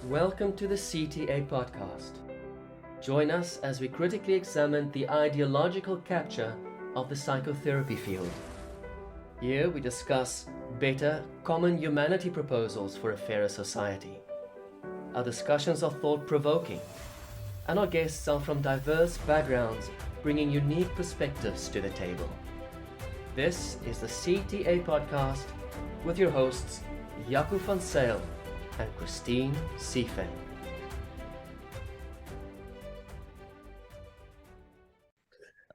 Welcome to the CTA Podcast. Join us as we critically examine the ideological capture of the psychotherapy field. Here we discuss better, common humanity proposals for a fairer society. Our discussions are thought-provoking, and our guests are from diverse backgrounds, bringing unique perspectives to the table. This is the CTA Podcast with your hosts, Jaco and Christine Sefein.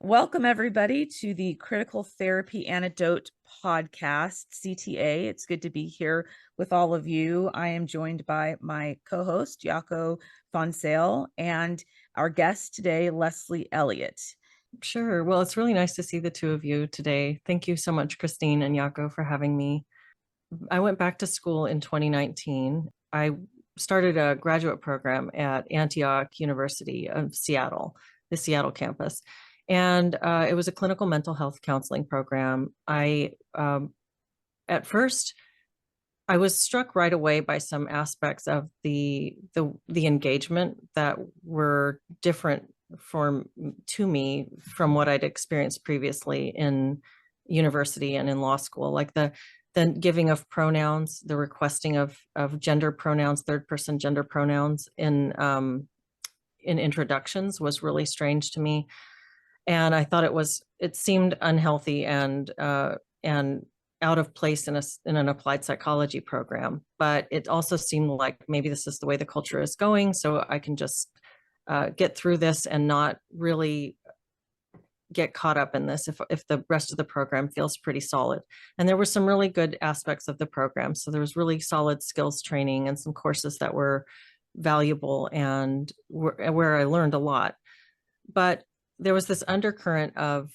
Welcome, everybody, to the Critical Therapy Antidote Podcast, CTA. It's good to be here with all of you. I am joined by my co-host, Jaco and our guest today, Leslie Elliott. Sure. Well, it's really nice to see the two of you today. Thank you so much, Christine and Jaco, for having me. I went back to school in 2019. I started a graduate program at Antioch University of Seattle, the Seattle campus. And it was a clinical mental health counseling program. At first, I was struck right away by some aspects of the engagement that were different to me from what I'd experienced previously in university and in law school, like the giving of pronouns, the requesting of gender pronouns, third person gender pronouns in introductions was really strange to me. And I thought it seemed unhealthy and out of place in an applied psychology program. But it also seemed like maybe this is the way the culture is going, so I can just get through this and not really get caught up in this if the rest of the program feels pretty solid. And there were some really good aspects of the program. So there was really solid skills training and some courses that were valuable and where I learned a lot. But there was this undercurrent of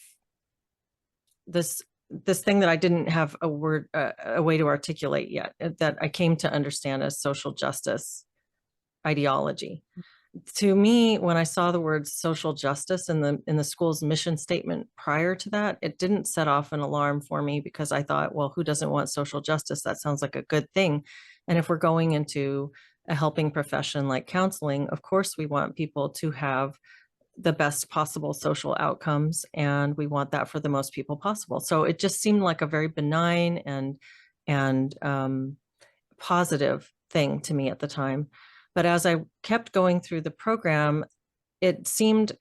this thing that I didn't have a way to articulate yet, that I came to understand as social justice ideology. To me, when I saw the word social justice in the school's mission statement prior to that, it didn't set off an alarm for me, because I thought, well, who doesn't want social justice? That sounds like a good thing. And if we're going into a helping profession like counseling, of course, we want people to have the best possible social outcomes, and we want that for the most people possible. So it just seemed like a very benign and positive thing to me at the time. But as I kept going through the program, it seemed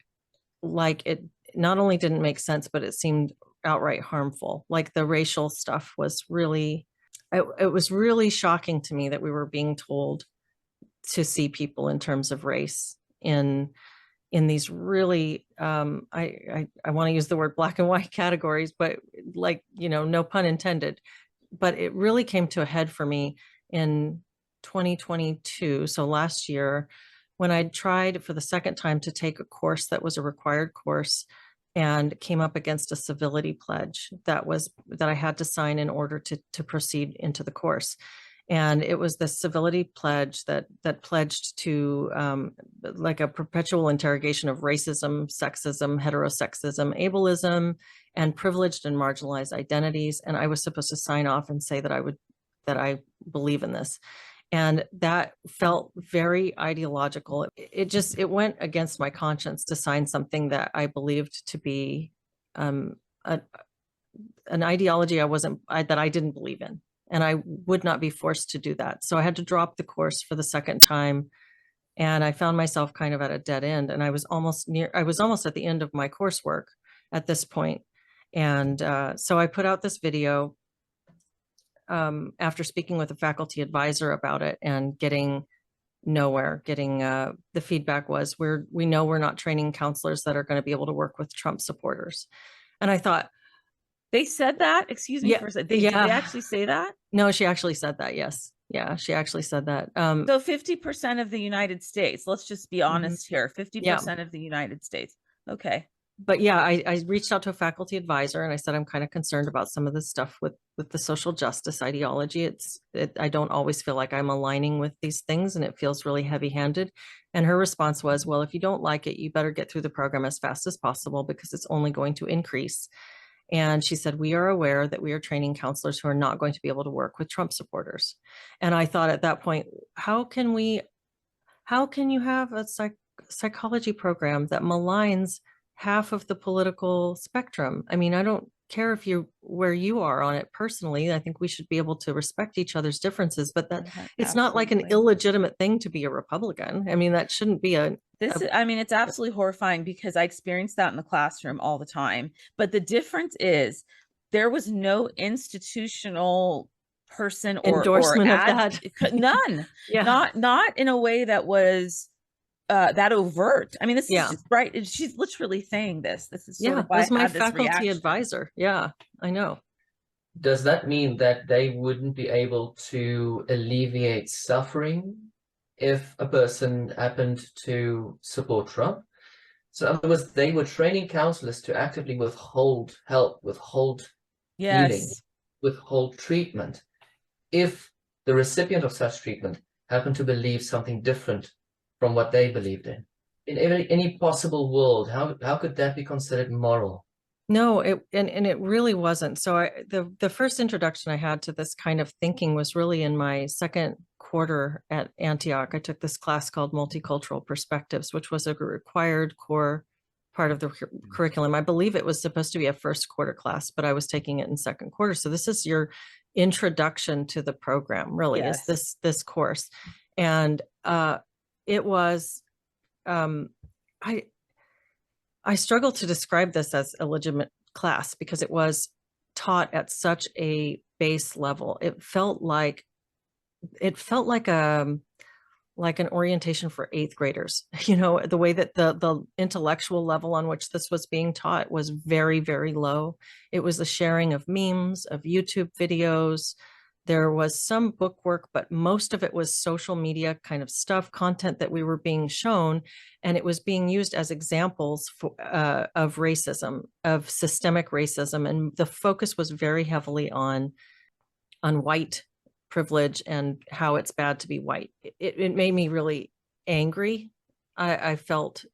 like it not only didn't make sense, but it seemed outright harmful. Like the racial stuff was really, it was really shocking to me that we were being told to see people in terms of race in these really, I want to use the word black and white categories, but like, no pun intended. But it really came to a head for me in 2022, so last year, when I tried for the second time to take a course that was a required course and came up against a civility pledge that I had to sign in order to proceed into the course. And it was the civility pledge that pledged to like a perpetual interrogation of racism, sexism, heterosexism, ableism, and privileged and marginalized identities. And I was supposed to sign off and say that I believe in this. And that felt very ideological. It went against my conscience to sign something that I believed to be an ideology that I didn't believe in. And I would not be forced to do that. So I had to drop the course for the second time. And I found myself kind of at a dead end. And I was almost at the end of my coursework at this point. And so I put out this video after speaking with a faculty advisor about it and getting nowhere. The feedback was, we know we're not training counselors that are going to be able to work with Trump supporters. And I thought, they said that? Excuse me for a second. Did they actually say that? No, she actually said that. Yes. Yeah, she actually said that. So 50% of the United States, let's just be honest here, 50% of the United States. Okay. But yeah, I reached out to a faculty advisor and I said, I'm kind of concerned about some of this stuff with the social justice ideology. I don't always feel like I'm aligning with these things, and it feels really heavy-handed. And her response was, well, if you don't like it, you better get through the program as fast as possible, because it's only going to increase. And she said, we are aware that we are training counselors who are not going to be able to work with Trump supporters. And I thought at that point, how can we how can you have a psychology program that maligns half of the political spectrum? I mean, I don't care if you where you are on it personally. I think we should be able to respect each other's differences, but that it's not like an illegitimate thing to be a Republican. I mean, that shouldn't be I mean, it's absolutely horrifying because I experienced that in the classroom all the time. But the difference is there was no institutional person or endorsement of that. None. Yeah. Not in a way that was that overt. I mean, this is just, right. She's literally saying this. This is sort of why was my faculty advisor. Yeah, I know. Does that mean that they wouldn't be able to alleviate suffering if a person happened to support Trump? So in other words, they were training counselors to actively withhold help, withhold healing, withhold treatment, if the recipient of such treatment happened to believe something different from what they believed in. In any possible world, how could that be considered moral? No, it really wasn't. So the first introduction I had to this kind of thinking was really in my second quarter at Antioch. I took this class called Multicultural Perspectives, which was a required core part of the curriculum. I believe it was supposed to be a first quarter class, but I was taking it in second quarter. So this is your introduction to the program, really, is this course. And it was I struggle to describe this as a legitimate class because it was taught at such a base level. It felt like an orientation for eighth graders. You know, the way that the intellectual level on which this was being taught was very, very low. It was the sharing of memes, of YouTube videos. There was some book work, but most of it was social media kind of stuff, content that we were being shown, and it was being used as examples of racism, of systemic racism, and the focus was very heavily on white privilege and how it's bad to be white. It made me really angry. I felt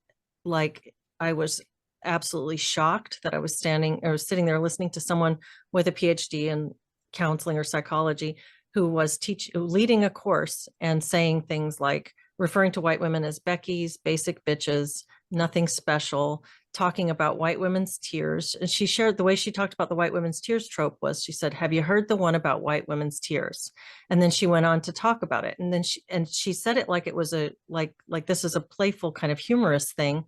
like I was absolutely shocked that I was sitting there listening to someone with a PhD in counseling or psychology who was leading a course and saying things like referring to white women as Becky's, basic bitches, nothing special, talking about white women's tears. And she shared the way she talked about the white women's tears trope was, she said, have you heard the one about white women's tears? And then she went on to talk about it. And then she said it like it was like this is a playful kind of humorous thing.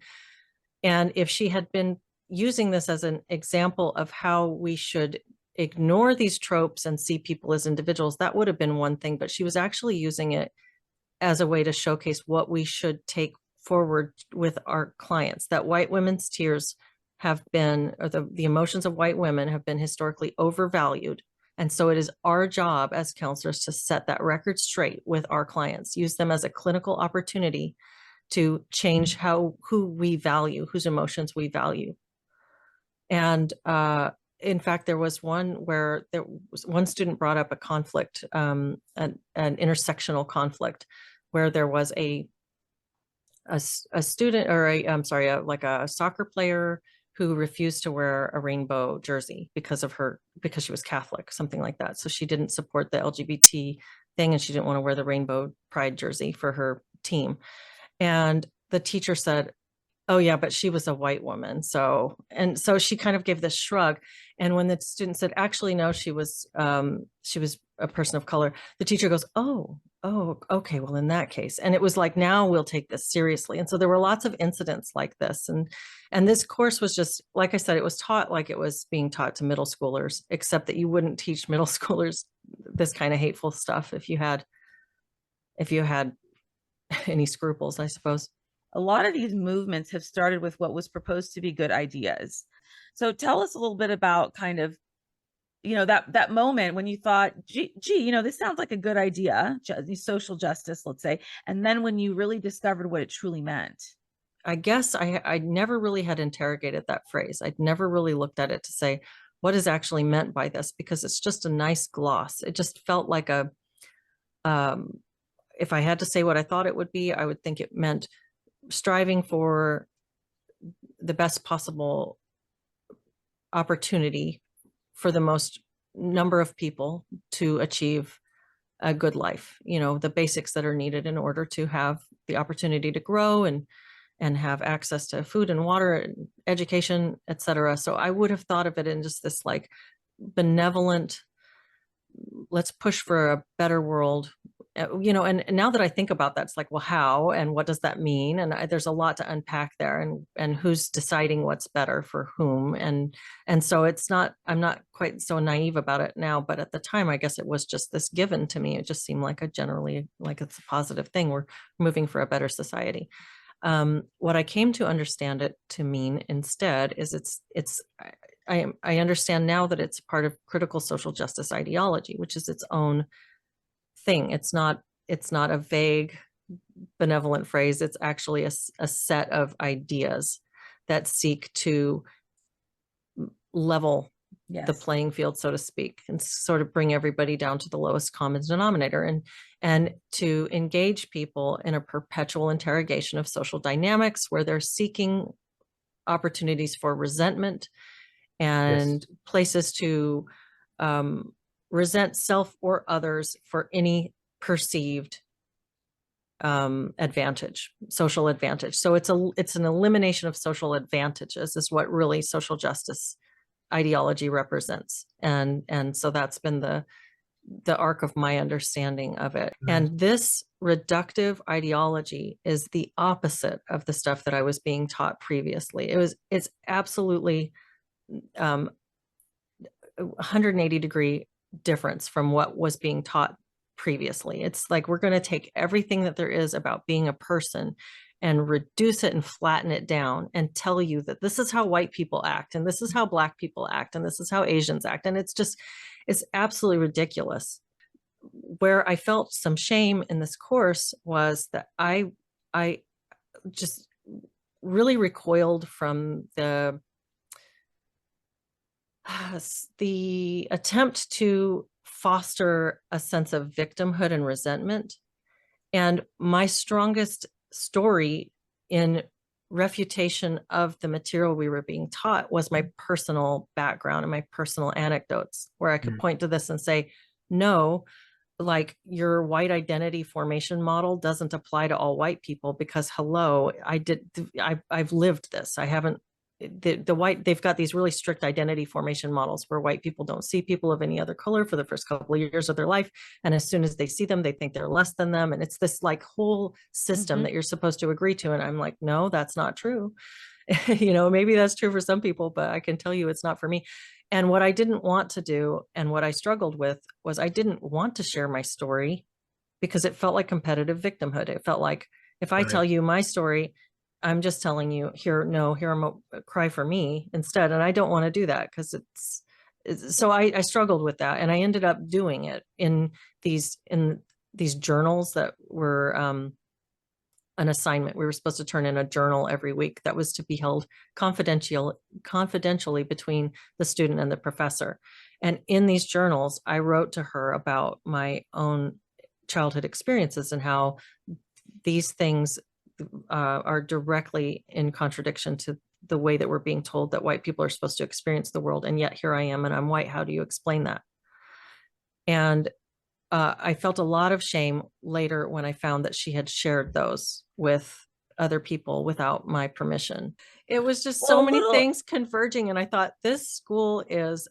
And if she had been using this as an example of how we should ignore these tropes and see people as individuals, that would have been one thing, but she was actually using it as a way to showcase what we should take forward with our clients, that white women's tears have been, or the emotions of white women have been historically overvalued. And so it is our job as counselors to set that record straight with our clients, use them as a clinical opportunity to change who we value, whose emotions we value. And in fact, there was one where one student brought up a conflict, an intersectional conflict, where there was a student, or a soccer player who refused to wear a rainbow jersey because she was Catholic, something like that. So she didn't support the LGBT thing, and she didn't want to wear the rainbow pride jersey for her team. And the teacher said, oh yeah, but she was a white woman. So she kind of gave this shrug. And when the student said, actually, no, she was a person of color, the teacher goes, oh, okay, well, in that case. And it was like, now we'll take this seriously. And so there were lots of incidents like this. And this course was just, like I said, it was taught like it was being taught to middle schoolers, except that you wouldn't teach middle schoolers this kind of hateful stuff if you had any scruples, I suppose. A lot of these movements have started with what was proposed to be good ideas. So tell us a little bit about kind of, that moment when you thought, gee, this sounds like a good idea, social justice, let's say. And then when you really discovered what it truly meant. I guess I never really had interrogated that phrase. I'd never really looked at it to say, what is actually meant by this? Because it's just a nice gloss. It just felt like if I had to say what I thought it would be, I would think it meant striving for the best possible opportunity for the most number of people to achieve a good life, the basics that are needed in order to have the opportunity to grow and have access to food and water and education, etc. So I would have thought of it in just this like benevolent, let's push for a better world, and now that I think about that, it's like, well, how and what does that mean? And there's a lot to unpack there, and who's deciding what's better for whom, and so I'm not quite so naive about it now, but at the time, I guess it was just this given to me. It just seemed like generally like it's a positive thing. We're moving for a better society. What I came to understand it to mean instead is I understand now that it's part of critical social justice ideology, which is its own thing. It's not a vague, benevolent phrase. It's actually a set of ideas that seek to level the playing field, so to speak, and sort of bring everybody down to the lowest common denominator, and to engage people in a perpetual interrogation of social dynamics where they're seeking opportunities for resentment and places to resent self or others for any perceived social advantage. So it's an elimination of social advantages is what really social justice ideology represents. And so that's been the arc of my understanding of it. And this reductive ideology is the opposite of the stuff that I was being taught previously. It's absolutely 180-degree difference from what was being taught previously. It's like we're going to take everything that there is about being a person and reduce it and flatten it down and tell you that this is how white people act, and this is how Black people act, and this is how Asians act. And it's absolutely ridiculous. Where I felt some shame in this course was that I just really recoiled from the attempt to foster a sense of victimhood and resentment. And my strongest story in refutation of the material we were being taught was my personal background and my personal anecdotes, where I could point to this and say, no, like your white identity formation model doesn't apply to all white people, because hello, I've lived this. I haven't, they've got these really strict identity formation models where white people don't see people of any other color for the first couple of years of their life. And as soon as they see them, they think they're less than them. And it's this like whole system that you're supposed to agree to. And I'm like, no, that's not true. Maybe that's true for some people, but I can tell you it's not for me. And what I didn't want to do, and what I struggled with, was I didn't want to share my story because it felt like competitive victimhood. It felt like if I tell you my story, I'm just telling you here, cry for me instead. And I don't want to do that because so I struggled with that. And I ended up doing it in these journals that were an assignment. We were supposed to turn in a journal every week that was to be held confidentially between the student and the professor. And in these journals, I wrote to her about my own childhood experiences and how these things are directly in contradiction to the way that we're being told that white people are supposed to experience the world. And yet here I am, and I'm white. How do you explain that? And I felt a lot of shame later when I found that she had shared those with other people without my permission. It was just so many things converging. And I thought, this school is,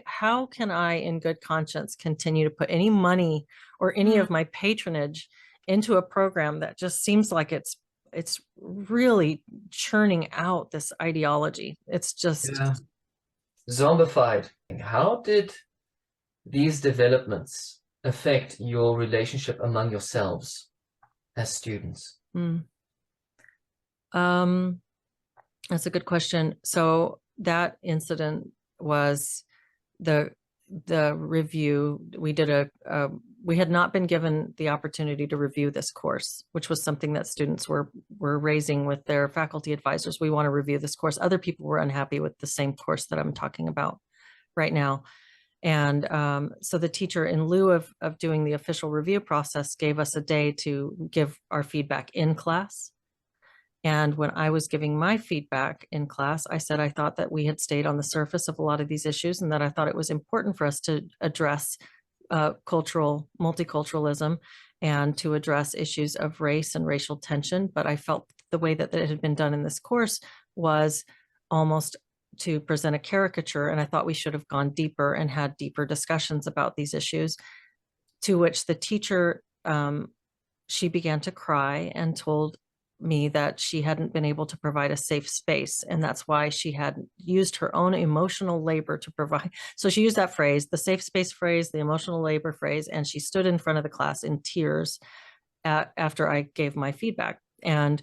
how can I in good conscience continue to put any money or any of my patronage into a program that just seems like it's really churning out this ideology. It's just zombified. How did these developments affect your relationship among yourselves as students? That's a good question. So that incident was the review. We did we had not been given the opportunity to review this course, which was something that students were raising with their faculty advisors. We want to review this course. Other people were unhappy with the same course that I'm talking about right now. And so the teacher, in lieu of doing the official review process, gave us a day to give our feedback in class. And when I was giving my feedback in class, I said I thought that we had stayed on the surface of a lot of these issues, and that I thought it was important for us to address multiculturalism and to address issues of race and racial tension. But I felt the way that it had been done in this course was almost to present a caricature. And I thought we should have gone deeper and had deeper discussions about these issues, to which the teacher, she began to cry and told me that she hadn't been able to provide a safe space. And that's why she had used her own emotional labor to provide. So she used that phrase, the safe space phrase, the emotional labor phrase, and she stood in front of the class in tears after I gave my feedback. And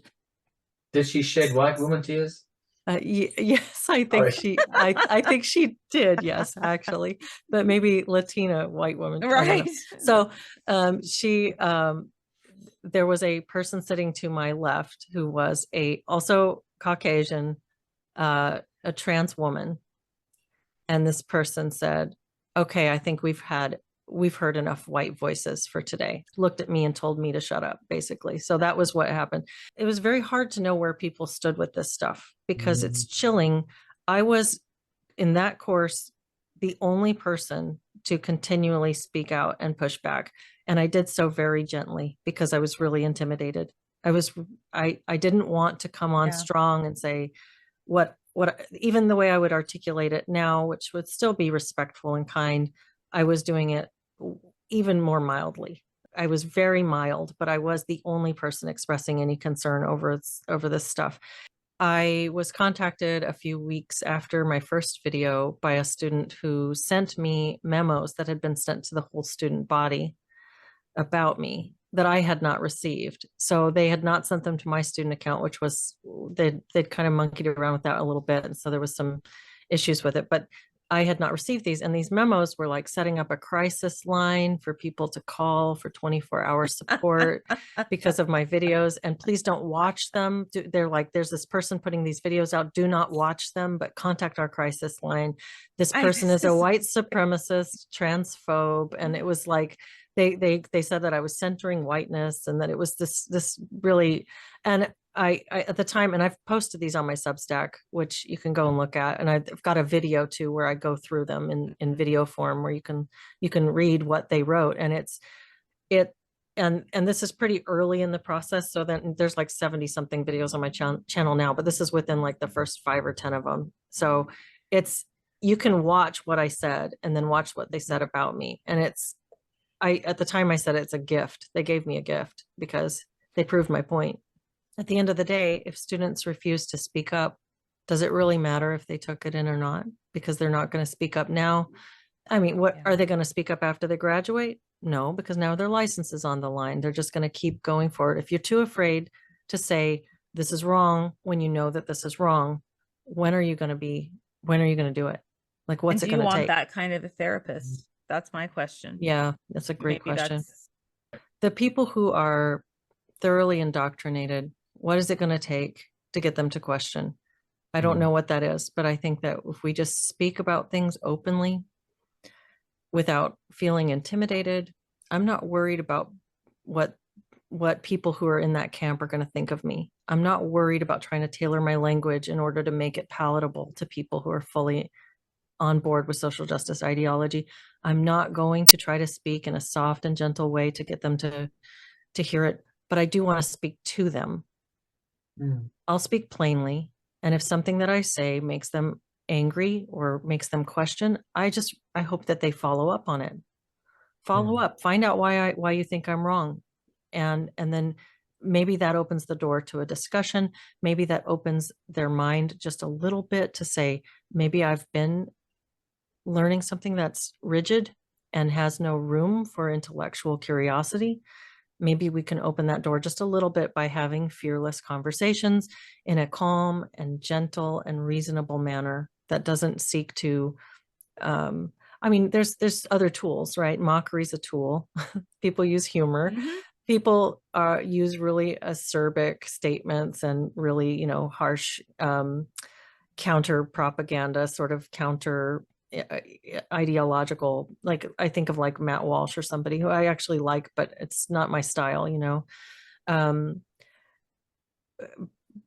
did she shed white woman tears? Yes, I think I think she did. Yes, actually, but maybe Latina white woman. Right. So there was a person sitting to my left who was also Caucasian, a trans woman. And this person said, okay, I think we've heard enough white voices for today. Looked at me and told me to shut up, basically. So that was what happened. It was very hard to know where people stood with this stuff because it's chilling. I was in that course the only person to continually speak out and push back. And I did so very gently because I was really intimidated. I didn't want to come on strong and say what even the way I would articulate it now, which would still be respectful and kind. I was doing it even more mildly. I was very mild, but I was the only person expressing any concern over this stuff. I was contacted a few weeks after my first video by a student who sent me memos that had been sent to the whole student body about me that I had not received. So they had not sent them to my student account, which was, they'd kind of monkeyed around with that a little bit. And so there was some issues with it, but I had not received these. And these memos were like setting up a crisis line for people to call for 24-hour support because of my videos. And please don't watch them. They're like, there's this person putting these videos out. Do not watch them, but contact our crisis line. This person is a white supremacist, transphobe. And it was like, they said that I was centering whiteness and that it was this really, and I at the time, and I've posted these on my Substack, which you can go and look at, and I've got a video too where I go through them in video form where you can read what they wrote, and and this is pretty early in the process, so then there's like 70 something videos on my channel now, but this is within like the first 5 or 10 of them. So you can watch what I said and then watch what they said about me, and at the time I said it's a gift. They gave me a gift because they proved my point. At the end of the day, if students refuse to speak up, does it really matter if they took it in or not? Because they're not going to speak up now. I mean, are they going to speak up after they graduate? No, because now their license is on the line. They're just going to keep going forward. If you're too afraid to say this is wrong when you know that this is wrong, when are you going to do it? Like, what's it going to take? Do you want that kind of a therapist? That's my question. Yeah, that's a great question. The people who are thoroughly indoctrinated, what is it going to take to get them to question? I don't know what that is, but I think that if we just speak about things openly without feeling intimidated, I'm not worried about what people who are in that camp are going to think of me. I'm not worried about trying to tailor my language in order to make it palatable to people who are fully on board with social justice ideology. I'm not going to try to speak in a soft and gentle way to get them to hear it, but I do want to speak to them. I'll speak plainly. And if something that I say makes them angry or makes them question, I hope that they follow up on it. Follow up, find out why you think I'm wrong. And then maybe that opens the door to a discussion. Maybe that opens their mind just a little bit to say, maybe I've been learning something that's rigid and has no room for intellectual curiosity. Maybe we can open that door just a little bit by having fearless conversations in a calm and gentle and reasonable manner that doesn't seek to, I mean, there's other tools, right? Mockery is a tool. People use humor. People use really acerbic statements and really, harsh counter propaganda, sort of counter ideological, like I think of like Matt Walsh or somebody who I actually like, but it's not my style, but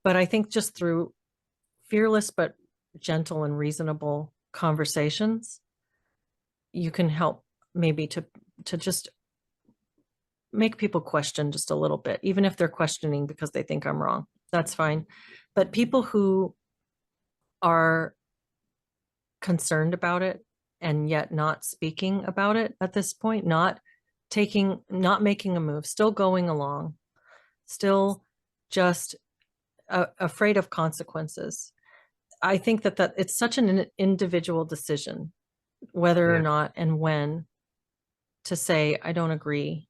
I think just through fearless but gentle and reasonable conversations, you can help maybe to to just make people question just a little bit, even if they're questioning because they think I'm wrong. That's fine. But people who are concerned about it and yet not speaking about it at this point, not making a move, still going along, still just afraid of consequences. I think that it's such an individual decision, whether or not and when to say, I don't agree.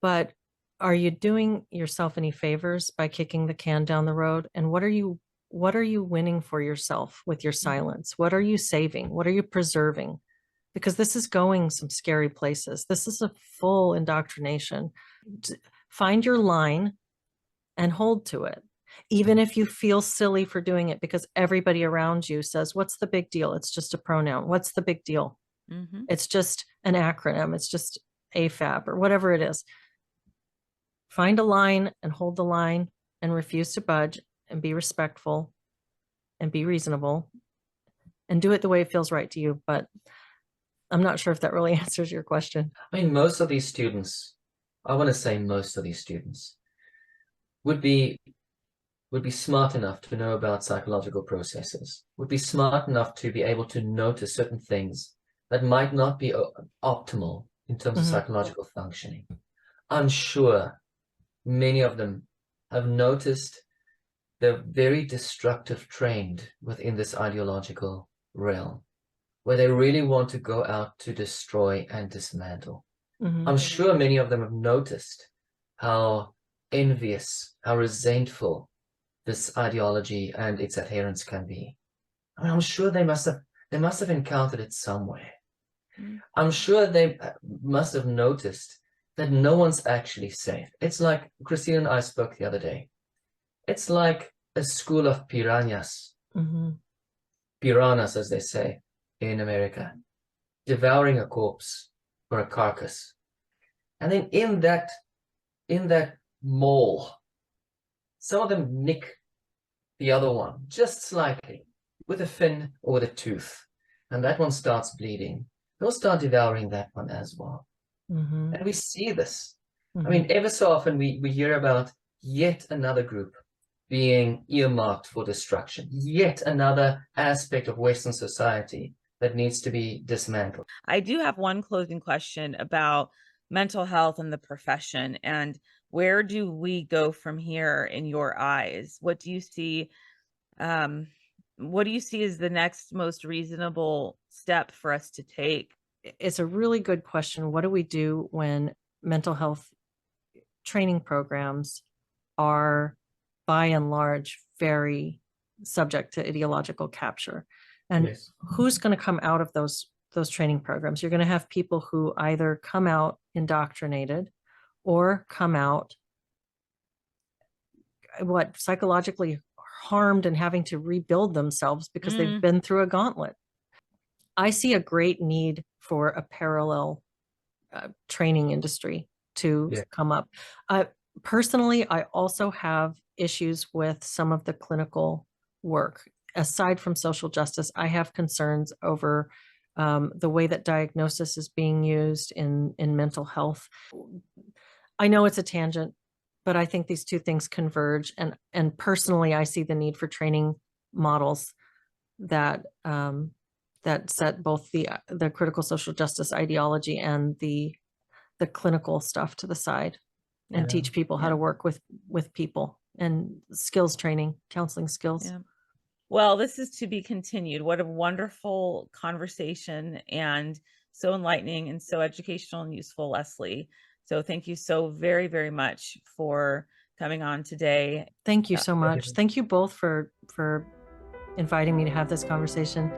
But are you doing yourself any favors by kicking the can down the road? And what are you winning for yourself with your silence? What are you saving? What are you preserving? Because this is going some scary places. This is a full indoctrination. Find your line and hold to it. Even if you feel silly for doing it because everybody around you says, what's the big deal? It's just a pronoun. What's the big deal? Mm-hmm. It's just an acronym. It's just AFAB or whatever it is. Find a line and hold the line and refuse to budge and be respectful and be reasonable and do it the way it feels right to you. But I'm not sure if that really answers your question. I mean, most of these students, I want to say most of these students would be smart enough to know about psychological processes, would be smart enough to be able to notice certain things that might not be optimal in terms of psychological functioning. I'm sure many of them have noticed the very destructive trend within this ideological realm, where they really want to go out to destroy and dismantle. I'm sure many of them have noticed how envious, how resentful this ideology and its adherents can be. I mean, I'm sure they must have encountered it somewhere. I'm sure they must have noticed that no one's actually safe. It's like Christine and I spoke the other day. It's like a school of piranhas, piranhas, as they say in America, devouring a corpse or a carcass. And then in that maul, some of them nick the other one just slightly with a fin or with a tooth, and that one starts bleeding. They'll start devouring that one as well. And we see this. I mean, ever so often we hear about yet another group being earmarked for destruction, yet another aspect of Western society that needs to be dismantled. I do have one closing question about mental health and the profession, and where do we go from here in your eyes? What do you see? What do you see as the next most reasonable step for us to take? It's a really good question. What do we do when mental health training programs are, by and large, very subject to ideological capture? And who's going to come out of those training programs? You're going to have people who either come out indoctrinated or come out psychologically harmed and having to rebuild themselves because they've been through a gauntlet. I see a great need for a parallel training industry to come up. Personally, I also have issues with some of the clinical work. Aside from social justice, I have concerns over the way that diagnosis is being used in mental health. I know it's a tangent, but I think these two things converge. And personally, I see the need for training models that set both the critical social justice ideology and the clinical stuff to the side, and teach people how to work with people and skills training, counseling skills. Yeah. Well, this is to be continued. What a wonderful conversation, and so enlightening and so educational and useful, Leslie. So thank you so very, very much for coming on today. Thank you so much. Thank you both for inviting me to have this conversation.